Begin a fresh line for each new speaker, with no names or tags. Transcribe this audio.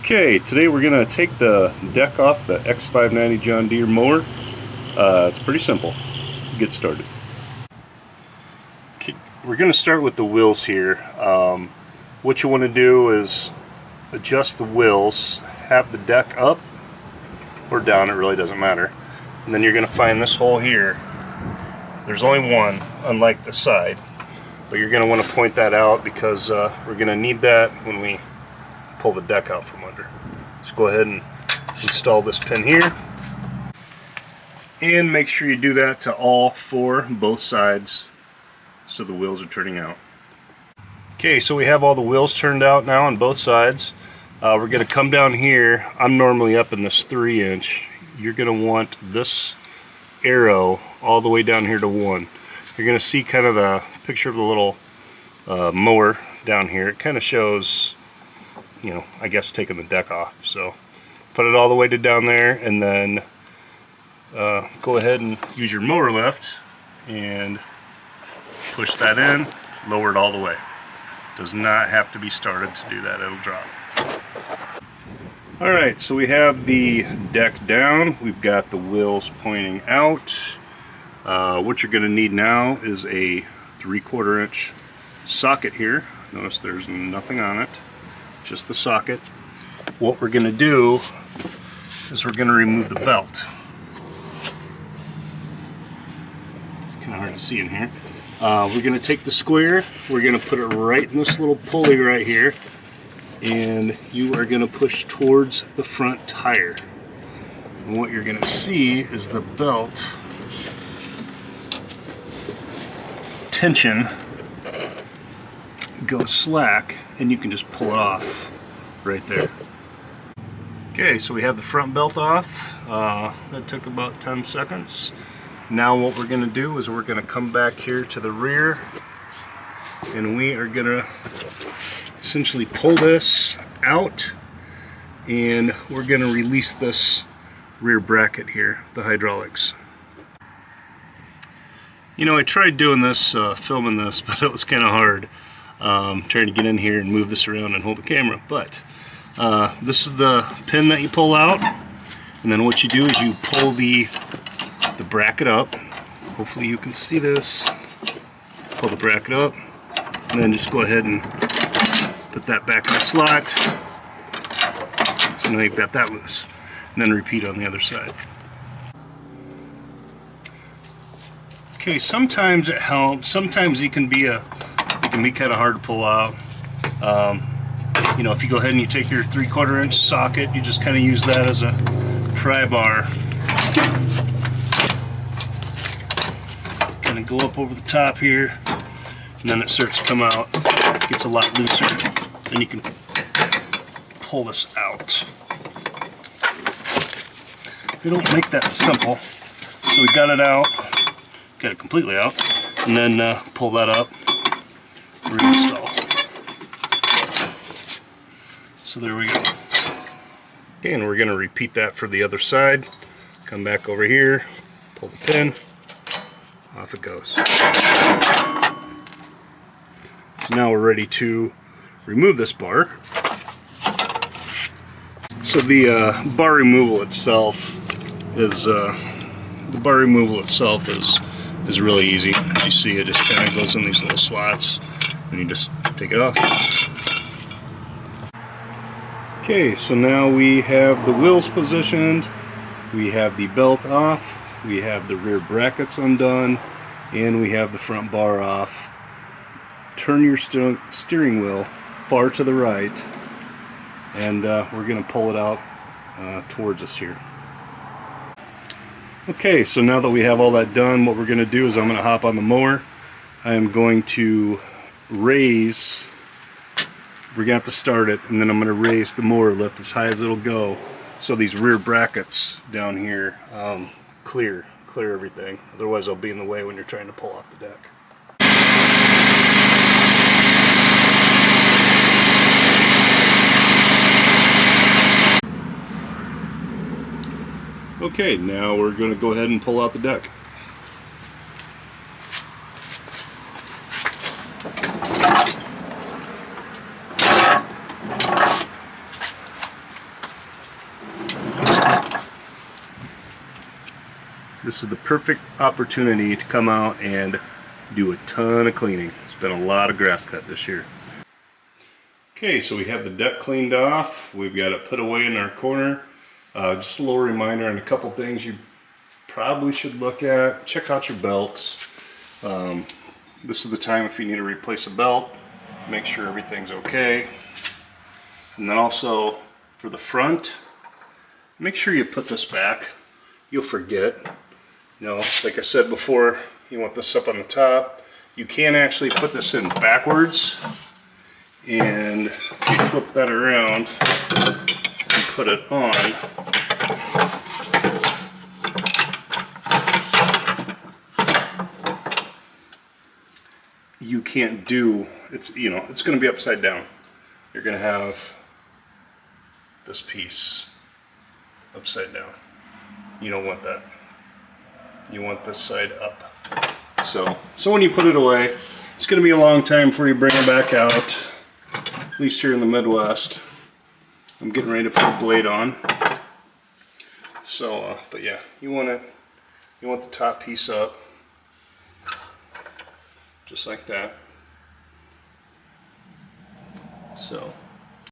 Okay, today we're going to take the deck off the X590 John Deere mower. It's pretty simple. Get started. Okay, we're going to start with the wheels here. What you want to do is adjust the wheels, have the deck up or down, it really doesn't matter. And then you're going to find this hole here. There's only one, unlike the side. But you're going to want to point that out because we're going to need that when we pull the deck out from under. So go ahead and install this pin here. And make sure you do that to all four, both sides, so the wheels are turning out. Okay, so we have all the wheels turned out now on both sides. We're going to come down here. I'm normally up in this 3-inch. You're going to want this arrow all the way down here to 1. You're going to see kind of the picture of the little mower down here. It kind of shows, you know, I guess taking the deck off. So put it all the way to down there, and then go ahead and use your mower lift and push that in, lower it all the way. Does not have to be started to do that, it'll drop. Alright, so we have the deck down, we've got the wheels pointing out. What you're going to need now is a 3/4 inch socket here. Notice there's nothing on it, just the socket. What we're going to do is we're going to remove the belt. It's kind of hard to see in here. We're going to take the square, we're going to put it right in this little pulley right here, and you are going to push towards the front tire. And what you're going to see is the belt tension goes slack, and you can just pull it off right there. Okay, so we have the front belt off. That took about 10 seconds. Now what we're going to do is we're going to come back here to the rear, and we are going to essentially pull this out, and we're going to release this rear bracket here, the hydraulics. You know, I tried doing this, filming this, but it was kind of hard. Trying to get in here and move this around and hold the camera. But this is the pin that you pull out, and then what you do is you pull the bracket up. Hopefully you can see this. Pull the bracket up, and then just go ahead and put that back in the slot. So now you've got that loose. And then repeat on the other side. Okay, sometimes it helps. Sometimes it can be kind of hard to pull out. You know, if you go ahead and you take your 3/4 inch socket, you just kind of use that as a pry bar. Kind of go up over the top here, and then it starts to come out. It gets a lot looser. Then you can pull this out. They don't make that simple. So we got it out. Get it completely out, and then pull that up, reinstall. So there we go. Okay, and we're going to repeat that for the other side. Come back over here, pull the pin, off it goes. So now we're ready to remove this bar. So the bar removal itself is really easy. As you see, it just kind of goes in these little slots, and you just take it off. Okay, so now we have the wheels positioned, we have the belt off, we have the rear brackets undone, and we have the front bar off. Turn your steering wheel far to the right, and we're going to pull it out towards us here. Okay, so now that we have all that done, what we're going to do is I'm going to hop on the mower. I am going to raise, we're going to have to start it, and then I'm going to raise the mower lift as high as it'll go, so these rear brackets down here clear everything. Otherwise they'll be in the way when you're trying to pull off the deck. Okay, now we're going to go ahead and pull out the deck. This is the perfect opportunity to come out and do a ton of cleaning. It's been a lot of grass cut this year. Okay, so we have the deck cleaned off. We've got it put away in our corner. Just a little reminder on a couple things you probably should look at. Check out your belts. This is the time if you need to replace a belt, make sure everything's okay. And then also for the front, make sure you put this back. You'll forget. You know, like I said before, you want this up on the top. You can actually put this in backwards, and if you flip that around and put it on, you can't do, it's, you know, it's going to be upside down. You're going to have this piece upside down. You don't want that. You want this side up. So when you put it away, it's going to be a long time before you bring it back out, at least here in the Midwest. I'm getting ready to put a blade on. So, but yeah, you want the top piece up, just like that. So